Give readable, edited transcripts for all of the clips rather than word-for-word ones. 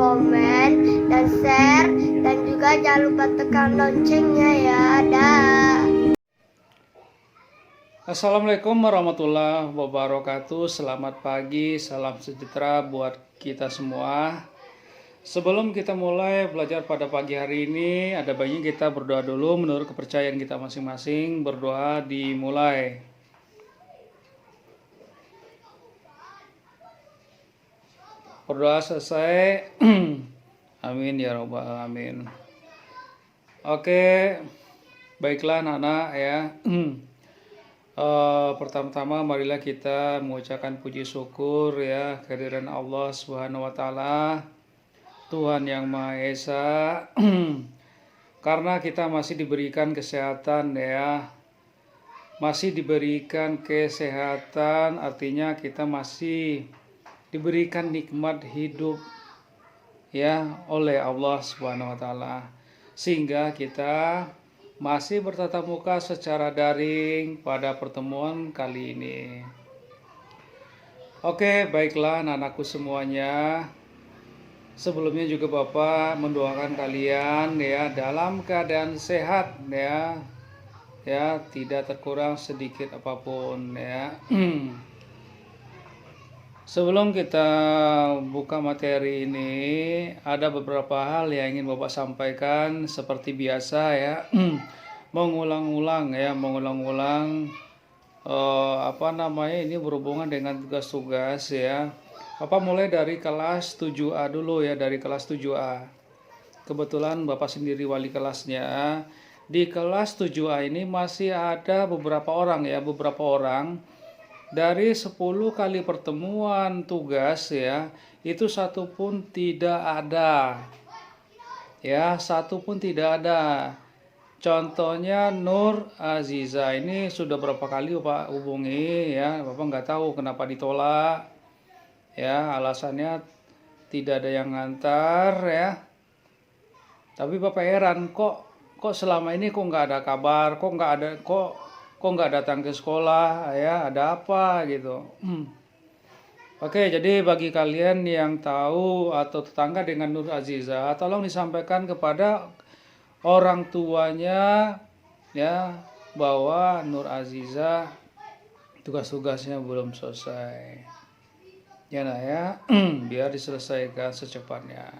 komen, dan share, dan juga jangan lupa tekan loncengnya ya. Dah. Assalamualaikum warahmatullahi wabarakatuh. Selamat pagi, salam sejahtera buat kita semua. Sebelum kita mulai belajar pada pagi hari ini, ada baiknya kita berdoa dulu menurut kepercayaan kita masing-masing. Berdoa dimulai. Berdoa selesai. Amin ya robbal alamin. Oke, baiklah anak-anak ya. Pertama-tama marilah kita mengucapkan puji syukur ya kehadiran Allah Subhanahu wa taala, Tuhan yang Maha Esa. Karena kita masih diberikan kesehatan ya. Masih diberikan kesehatan artinya kita masih diberikan nikmat hidup ya oleh Allah Subhanahu wa taala. Sehingga kita masih bertatap muka secara daring pada pertemuan kali ini. Oke, baiklah anak-anakku semuanya. Sebelumnya juga Bapak mendoakan kalian ya dalam keadaan sehat ya. Ya, tidak terkurang sedikit apapun ya. Sebelum kita buka materi ini, ada beberapa hal yang ingin Bapak sampaikan seperti biasa ya. mengulang-ulang ini berhubungan dengan tugas-tugas ya. Bapak mulai dari kelas 7A dulu ya, dari kelas 7A. Kebetulan Bapak sendiri wali kelasnya. Di kelas 7A ini masih ada beberapa orang dari 10 kali pertemuan tugas ya, itu satu pun tidak ada. Ya, satu pun tidak ada. Contohnya Nur Aziza ini sudah berapa kali Bapak hubungi ya, Bapak nggak tahu kenapa ditolak. Ya, alasannya tidak ada yang ngantar ya. Tapi Bapak heran kok selama ini kok nggak ada kabar, kok nggak datang ke sekolah ya, ada apa gitu. Oke, jadi bagi kalian yang tahu atau tetangga dengan Nur Aziza, tolong disampaikan kepada orang tuanya ya bahwa Nur Aziza tugas-tugasnya belum selesai. Ya nah ya, biar diselesaikan secepatnya.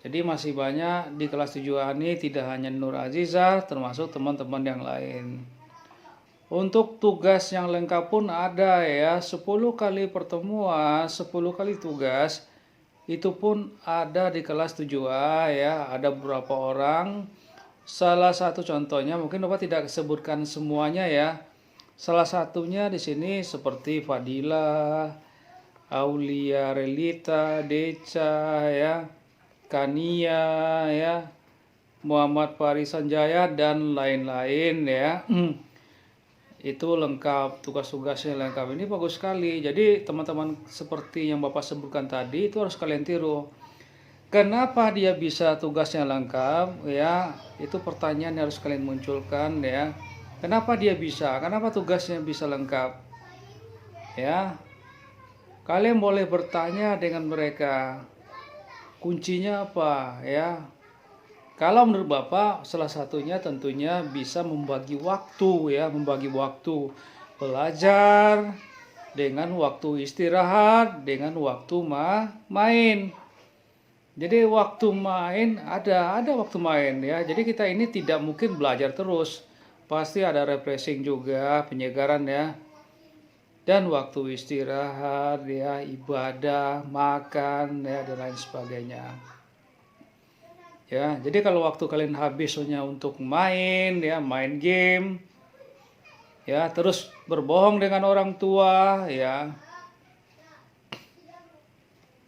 Jadi masih banyak di kelas 7A ini, tidak hanya Nur Aziza, termasuk teman-teman yang lain. Untuk tugas yang lengkap pun ada ya, 10 kali pertemuan, 10 kali tugas, itu pun ada di kelas 7A ya, ada beberapa orang. Salah satu contohnya, mungkin Bapak tidak sebutkan semuanya ya. Salah satunya di sini seperti Fadila, Aulia Relita, Deca ya, Kania ya, Muhammad Farisanjaya dan lain-lain ya. Itu lengkap, tugas-tugasnya lengkap. Ini bagus sekali. Jadi teman-teman seperti yang Bapak sebutkan tadi itu harus kalian tiru. Kenapa dia bisa tugasnya lengkap ya? Itu pertanyaan yang harus kalian munculkan ya. Kenapa dia bisa? Kenapa tugasnya bisa lengkap? Ya. Kalian boleh bertanya dengan mereka. Kuncinya apa ya? Kalau menurut Bapak salah satunya tentunya bisa membagi waktu ya, membagi waktu belajar dengan waktu istirahat, dengan waktu main. Jadi waktu main ada waktu main ya. Jadi kita ini tidak mungkin belajar terus. Pasti ada refreshing juga, penyegaran ya. Dan waktu istirahat ya, ibadah, makan ya dan lain sebagainya. Ya, jadi kalau waktu kalian habisnya untuk main ya, main game ya, terus berbohong dengan orang tua ya,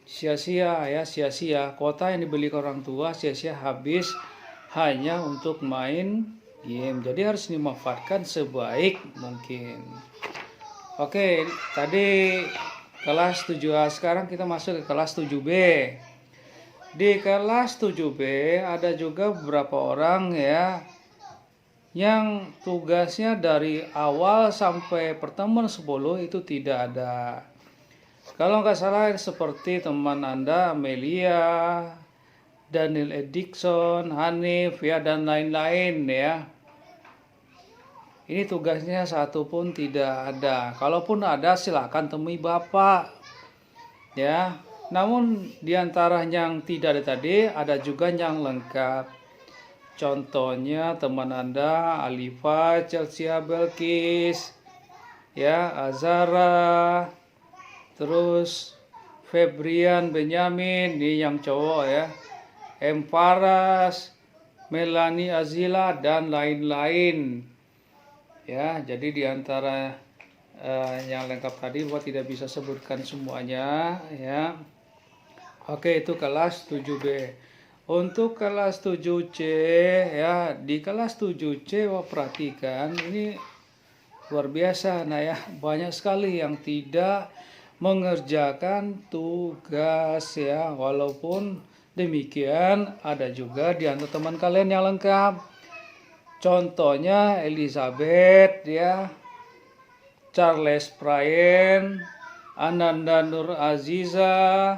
sia-sia ya, sia-sia. Kuota yang dibeli ke orang tua sia-sia habis hanya untuk main game. Jadi harus dimanfaatkan sebaik mungkin. Oke, tadi kelas 7A, sekarang kita masuk ke kelas 7B. Di kelas 7B ada juga beberapa orang ya yang tugasnya dari awal sampai pertemuan 10 itu tidak ada. Kalau nggak salah seperti teman Anda, Amelia, Daniel Edikson, Hanif, ya, dan lain-lain ya. Ini tugasnya satu pun tidak ada. Kalaupun ada, silakan temui Bapak. Ya, namun diantara yang tidak ada tadi, ada juga yang lengkap. Contohnya teman Anda, Alifa, Chelsea, Belkis, ya, Azara, terus Febrian, Benyamin, ini yang cowok ya, M. Faras, Melanie Azila, dan lain-lain. Ya, jadi diantara yang lengkap tadi Bapak tidak bisa sebutkan semuanya ya. Oke, itu kelas 7B. Untuk kelas 7C ya, di kelas 7C Bapak perhatikan ini luar biasa nah ya, banyak sekali yang tidak mengerjakan tugas ya. Walaupun demikian ada juga di antara teman kalian yang lengkap. Contohnya Elizabeth ya, Charles Prayen, Ananda Nur Aziza,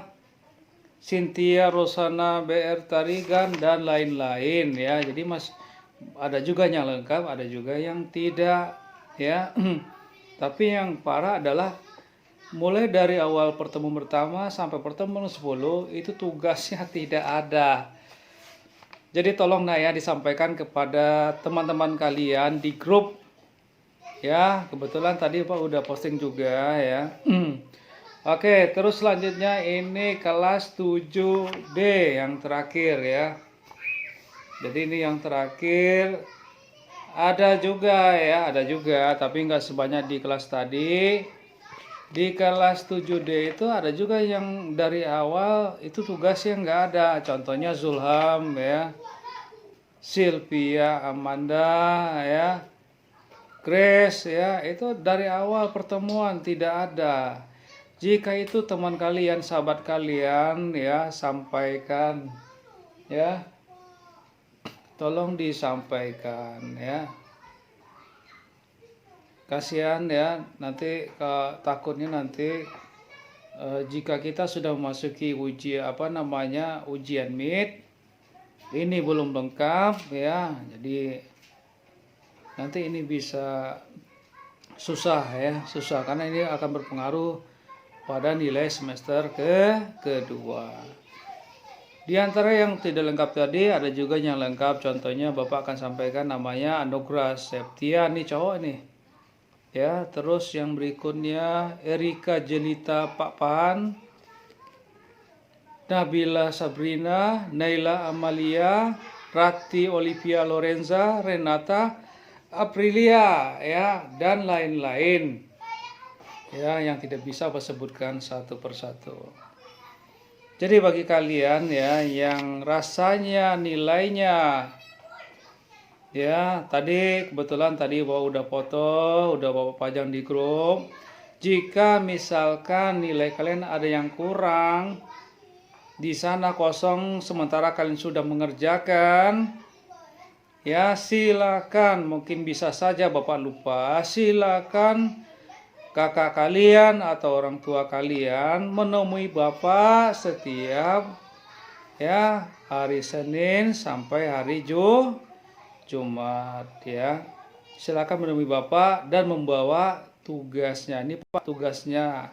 Cynthia Rosana BR Tarigan, dan lain-lain ya. Jadi ada juga yang lengkap, ada juga yang tidak ya. Tapi yang parah adalah mulai dari awal pertemuan pertama sampai pertemuan 10 itu tugasnya tidak ada. Jadi tolong ya disampaikan kepada teman-teman kalian di grup ya. Kebetulan tadi Pak udah posting juga ya. Oke, terus selanjutnya ini kelas 7D yang terakhir ya. Jadi ini yang terakhir. Ada juga ya, ada juga, tapi nggak sebanyak di kelas tadi. Di kelas 7D itu ada juga yang dari awal itu tugasnya nggak ada. Contohnya Zulham ya, Sylvia, Amanda ya, Grace ya, itu dari awal pertemuan tidak ada. Jika itu teman kalian, sahabat kalian ya, sampaikan ya. Tolong disampaikan ya. Kasihan ya, nanti takutnya nanti jika kita sudah memasuki ujian MIT, ini belum lengkap ya. Jadi nanti ini bisa susah ya, susah karena ini akan berpengaruh pada nilai semester kedua. Di antara yang tidak lengkap tadi ada juga yang lengkap. Contohnya Bapak akan sampaikan namanya Anugrah Septia, nih cowok nih. Ya, terus yang berikutnya Erika Jelita Pakpan, Nabila Sabrina, Naila Amalia, Rati Olivia Lorenza, Renata Aprilia ya, dan lain-lain. Ya, yang tidak bisa saya sebutkan satu persatu. Jadi bagi kalian ya yang rasanya nilainya ya, tadi kebetulan tadi Bapak udah foto, udah Bapak pajang di grup. Jika misalkan nilai kalian ada yang kurang, di sana kosong sementara kalian sudah mengerjakan, ya silakan, mungkin bisa saja Bapak lupa, silakan kakak kalian atau orang tua kalian menemui Bapak setiap ya hari Senin sampai hari Jumat ya. Silakan menemui Bapak dan membawa tugasnya. Ini Pak tugasnya.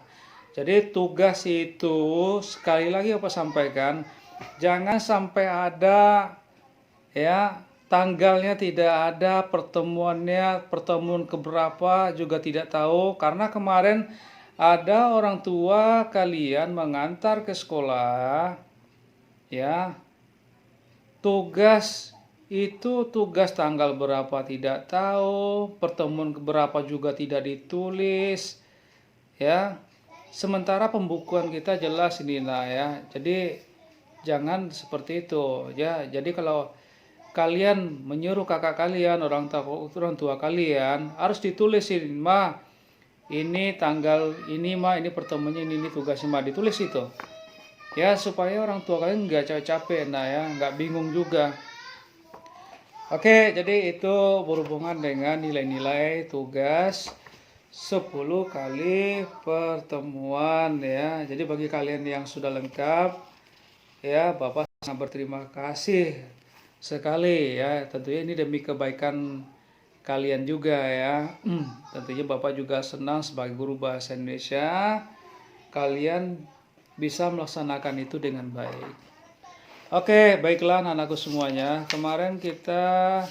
Jadi tugas itu sekali lagi Bapak sampaikan, jangan sampai ada ya tanggalnya tidak ada, pertemuan keberapa juga tidak tahu, karena kemarin ada orang tua kalian mengantar ke sekolah ya, tugas tanggal berapa tidak tahu, pertemuan keberapa juga tidak ditulis ya, sementara pembukuan kita jelas ini nah ya. Jadi jangan seperti itu ya. Jadi kalau kalian menyuruh kakak kalian, orang tua kalian harus ditulisin, Ma ini tanggal ini, Ma ini pertemuannya ini tugasnya, Ma ditulis itu ya, supaya orang tua kalian nggak capek-capek nah ya, nggak bingung juga. Oke, jadi itu berhubungan dengan nilai-nilai tugas 10 kali pertemuan ya. Jadi bagi kalian yang sudah lengkap ya, Bapak sangat berterima kasih sekali ya. Tentunya ini demi kebaikan kalian juga ya. Tentunya Bapak juga senang sebagai guru bahasa Indonesia kalian bisa melaksanakan itu dengan baik. Oke, baiklah anak-anakku semuanya. Kemarin kita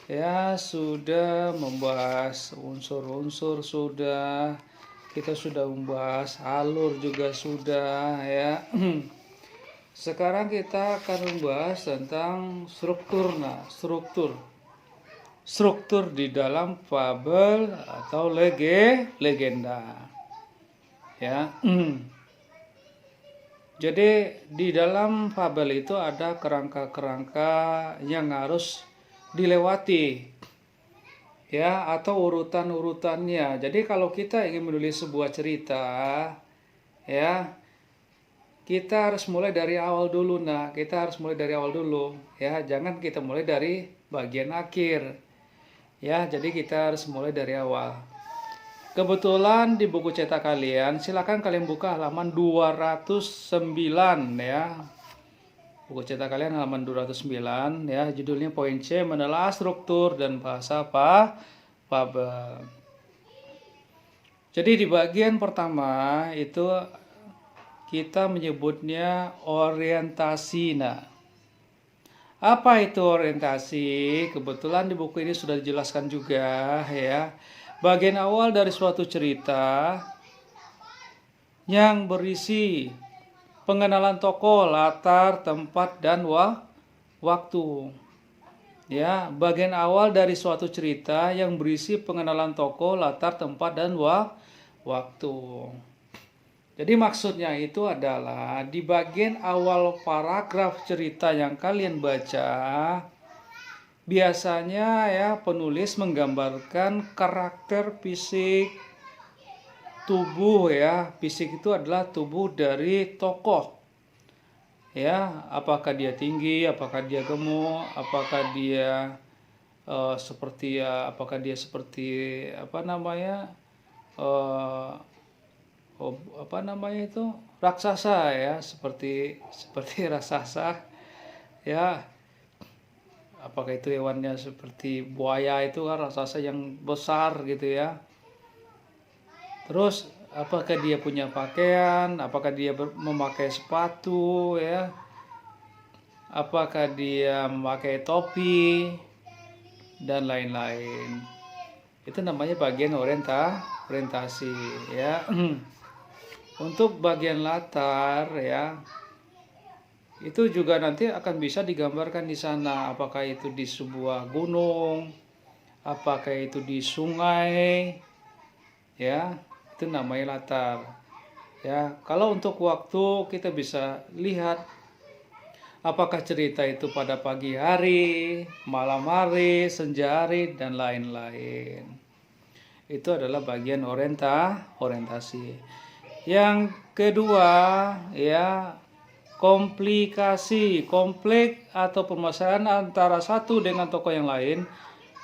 ya sudah membahas unsur-unsur, kita sudah membahas alur juga sudah ya. Sekarang kita akan membahas tentang struktur. Nah, struktur di dalam fabel atau legenda ya. Jadi di dalam fabel itu ada kerangka-kerangka yang harus dilewati ya, atau urutan-urutannya. Jadi kalau kita ingin menulis sebuah cerita ya, kita harus mulai dari awal dulu. Nah, kita harus mulai dari awal dulu ya, jangan kita mulai dari bagian akhir ya. Jadi kita harus mulai dari awal. Kebetulan di buku cetak kalian, silakan kalian buka halaman 209 ya. Buku cetak kalian halaman 209 ya, judulnya poin C, menelaah struktur dan bahasa fabel. Jadi di bagian pertama itu kita menyebutnya orientasi. Nah, apa itu orientasi? Kebetulan di buku ini sudah dijelaskan juga ya. Bagian awal dari suatu cerita yang berisi pengenalan tokoh, latar, tempat, dan waktu. Ya, bagian awal dari suatu cerita yang berisi pengenalan tokoh, latar, tempat, dan waktu. Jadi maksudnya itu adalah di bagian awal paragraf cerita yang kalian baca, biasanya ya penulis menggambarkan karakter fisik tubuh ya. Fisik itu adalah tubuh dari tokoh ya, apakah dia tinggi, apakah dia gemuk, apakah dia seperti raksasa ya, seperti raksasa ya. Apakah itu hewannya seperti buaya, itu kan raksasa yang besar gitu ya. Terus apakah dia punya pakaian, apakah dia memakai sepatu ya, apakah dia memakai topi dan lain-lain. Itu namanya bagian orientasi ya. Untuk bagian latar ya, itu juga nanti akan bisa digambarkan di sana, apakah itu di sebuah gunung, apakah itu di sungai ya, itu namanya latar ya. Kalau untuk waktu kita bisa lihat apakah cerita itu pada pagi hari, malam hari, senja hari, dan lain-lain. Itu adalah bagian orientasi. Yang kedua ya, komplikasi, konflik atau permasalahan antara satu dengan tokoh yang lain,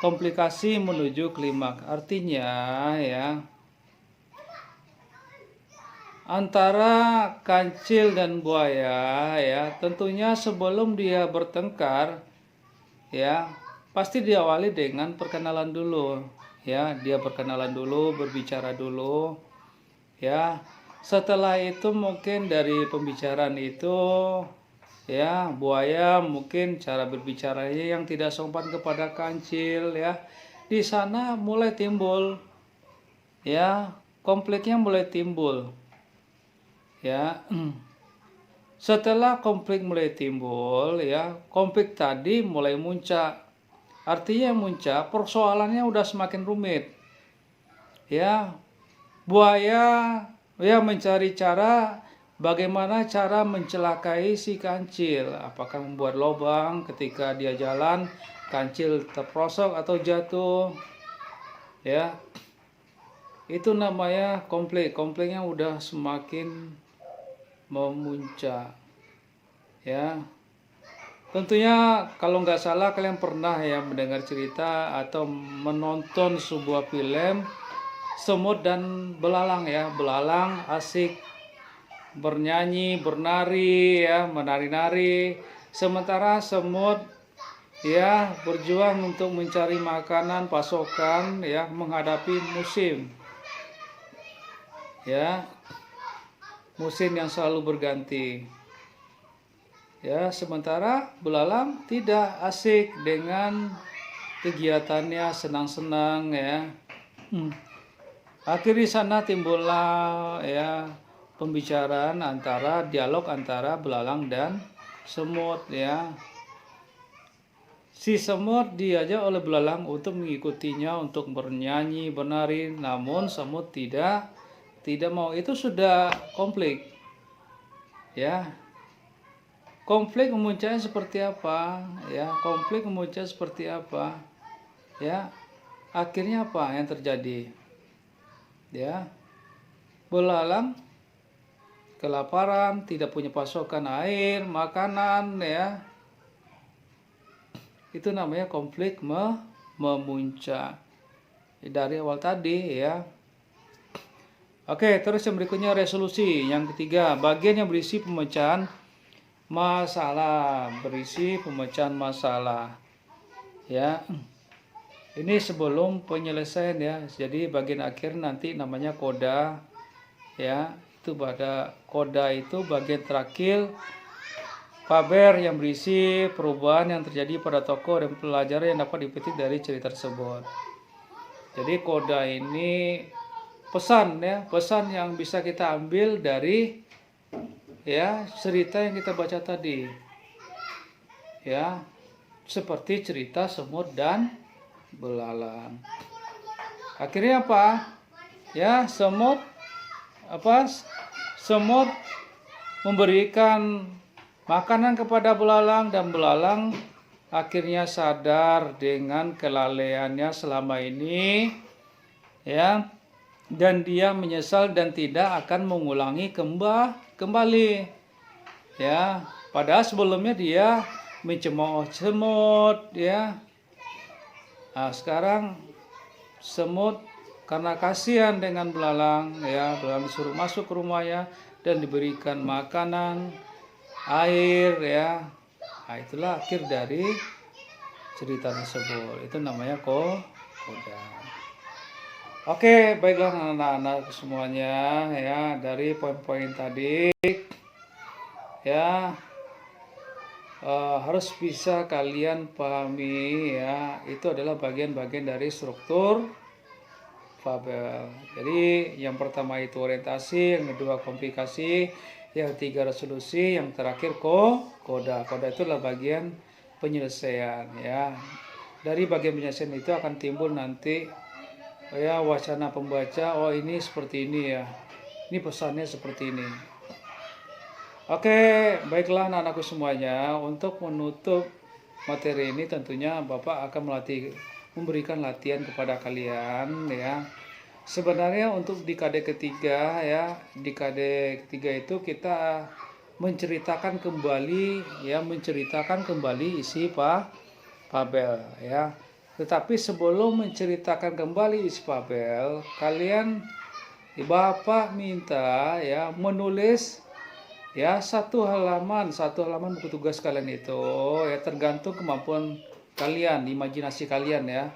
komplikasi menuju klimaks. Artinya ya, antara kancil dan buaya ya, tentunya sebelum dia bertengkar ya, pasti diawali dengan perkenalan dulu ya. Dia berkenalan dulu, berbicara dulu ya. Setelah itu mungkin dari pembicaraan itu ya, buaya mungkin cara berbicaranya yang tidak sopan kepada kancil ya. Di sana mulai timbul ya, konfliknya mulai timbul ya. Setelah konflik mulai timbul ya, konflik tadi mulai muncak. Artinya muncak, persoalannya udah semakin rumit ya. Buaya ya mencari cara bagaimana cara mencelakai si kancil. Apakah membuat lubang ketika dia jalan, kancil terprosok atau jatuh ya. Itu namanya konflik. Konfliknya udah semakin memuncak ya. Tentunya kalau nggak salah kalian pernah ya mendengar cerita atau menonton sebuah film semut dan belalang ya. Belalang asik bernyanyi, bernari ya, menari-nari. Sementara semut ya berjuang untuk mencari makanan, pasokan ya, menghadapi musim. Ya, musim yang selalu berganti. Ya, sementara belalang tidak asik dengan kegiatannya, senang-senang ya. Akhirnya di sana timbullah ya pembicaraan dialog antara belalang dan semut ya. Si semut diajak oleh belalang untuk mengikutinya untuk bernyanyi, bernari, namun semut tidak mau. Itu sudah konflik. Ya. Konflik memuncaknya seperti apa? Ya, konflik memuncak seperti apa? Ya. Akhirnya apa yang terjadi? Ya. Belalang kelaparan, tidak punya pasokan air, makanan ya. Itu namanya konflik memuncak. Dari awal tadi ya. Oke, terus yang berikutnya resolusi. Yang ketiga, bagian yang berisi pemecahan masalah, ya. Ini sebelum penyelesaian ya. Jadi bagian akhir nanti namanya koda ya. Itu pada koda itu bagian terakhir paber yang berisi perubahan yang terjadi pada tokoh dan pelajaran yang dapat dipetik dari cerita tersebut. Jadi koda ini pesan ya, pesan yang bisa kita ambil dari ya cerita yang kita baca tadi. Ya, seperti cerita semut dan belalang. Akhirnya apa? Ya, semut memberikan makanan kepada belalang dan belalang akhirnya sadar dengan kelalaiannya selama ini ya, dan dia menyesal dan tidak akan mengulangi kembali ya. Padahal sebelumnya dia mencemooh semut ya. Nah, sekarang semut karena kasihan dengan belalang ya, belalang disuruh masuk ke rumahnya dan diberikan makanan, air ya. Nah, itulah akhir dari cerita tersebut. Itu namanya koda. Oke, baiklah anak-anak semuanya ya, dari poin-poin tadi ya harus bisa kalian pahami ya, itu adalah bagian-bagian dari struktur fabel. Jadi yang pertama itu orientasi, yang kedua komplikasi, yang ketiga resolusi, yang terakhir koda. Koda itu adalah bagian penyelesaian ya. Dari bagian penyelesaian itu akan timbul nanti ya wacana pembaca, oh ini seperti ini ya, ini pesannya seperti ini. Oke, baiklah anak-anakku semuanya, untuk menutup materi ini tentunya Bapak akan memberikan latihan kepada kalian ya. Sebenarnya untuk di KD ketiga ya, di KD ketiga itu kita menceritakan kembali isi fabel ya. Tetapi sebelum menceritakan kembali isi fabel, Bapak minta ya menulis ya satu halaman buku tugas kalian itu ya, tergantung kemampuan kalian, imajinasi kalian ya.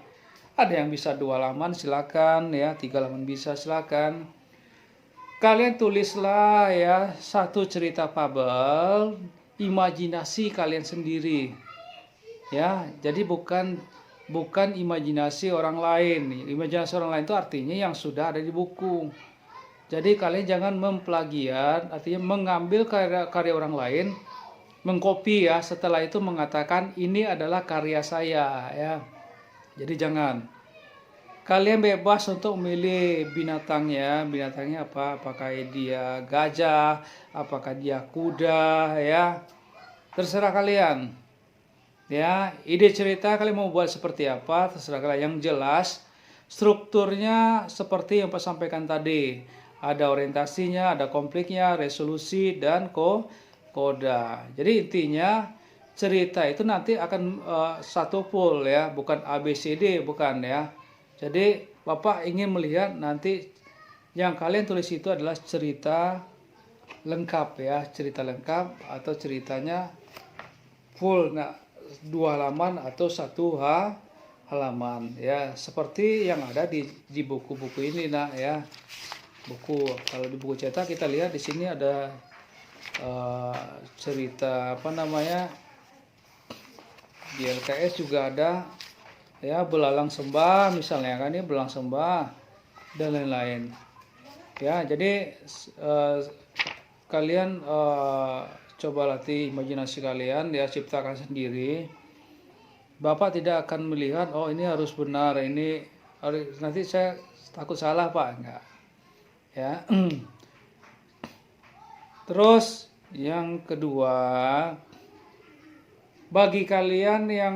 Ada yang bisa 2 halaman silakan ya, 3 halaman bisa silakan. Kalian tulislah ya satu cerita fabel imajinasi kalian sendiri ya. Jadi bukan imajinasi orang lain. Imajinasi orang lain itu artinya yang sudah ada di buku. Jadi kalian jangan memplagiat, artinya mengambil karya orang lain, mengcopy ya, setelah itu mengatakan ini adalah karya saya ya. Jadi jangan. Kalian bebas untuk memilih binatangnya apa? Apakah dia gajah, apakah dia kuda ya. Terserah kalian. Ya, ide cerita kalian mau buat seperti apa, terserah kalian. Yang jelas strukturnya seperti yang Pak sampaikan tadi. Ada orientasinya, ada konfliknya, resolusi, dan koda. Jadi intinya cerita itu nanti akan satu full ya, bukan ABCD, bukan ya. Jadi Bapak ingin melihat nanti yang kalian tulis itu adalah cerita lengkap ya, cerita lengkap atau ceritanya full, nah 2 halaman atau 1 halaman ya, seperti yang ada di buku-buku ini nak ya. Buku, kalau di buku cetak kita lihat di sini ada cerita apa namanya, di LKS juga ada ya, belalang sembah misalnya kan, ini belalang sembah dan lain-lain ya. Jadi kalian coba latih imajinasi kalian ya, ciptakan sendiri. Bapak tidak akan melihat oh ini harus benar, ini harus, nanti saya takut salah Pak, enggak ya. Terus yang kedua, bagi kalian yang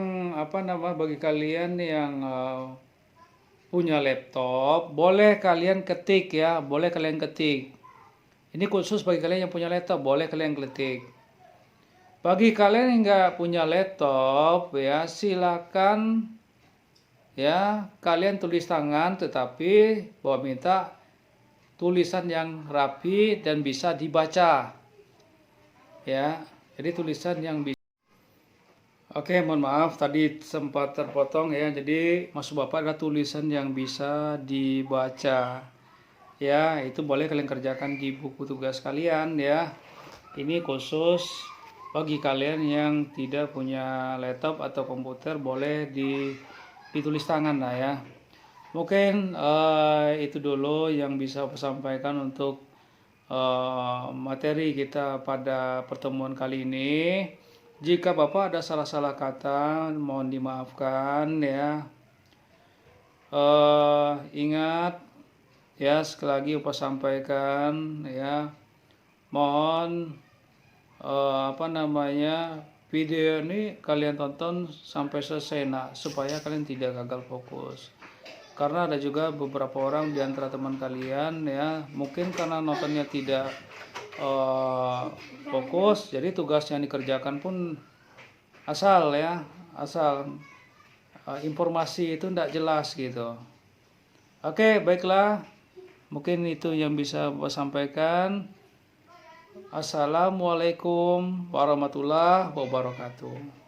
punya laptop, boleh kalian ketik ya, boleh kalian ketik. Ini khusus bagi kalian yang punya laptop, boleh kalian ketik. Bagi kalian yang nggak punya laptop ya, silakan ya kalian tulis tangan, tetapi Bapak minta tulisan yang rapi dan bisa dibaca ya. Jadi tulisan yang bisa. Oke, mohon maaf tadi sempat terpotong ya. Jadi maksud Bapak adalah tulisan yang bisa dibaca ya. Itu boleh kalian kerjakan di buku tugas kalian ya. Ini khusus bagi kalian yang tidak punya laptop atau komputer, boleh ditulis tangan lah ya. Mungkin itu dulu yang bisa saya sampaikan untuk materi kita pada pertemuan kali ini. Jika Bapak ada salah-salah kata, mohon dimaafkan ya. Ingat ya, sekali lagi Bapak sampaikan ya, mohon video ini kalian tonton sampai selesai nak, supaya kalian tidak gagal fokus. Karena ada juga beberapa orang di antara teman kalian ya, mungkin karena nontonnya tidak fokus, jadi tugas yang dikerjakan pun asal ya, informasi itu tidak jelas gitu. Oke, baiklah, mungkin itu yang bisa Bapak sampaikan. Assalamualaikum warahmatullahi wabarakatuh.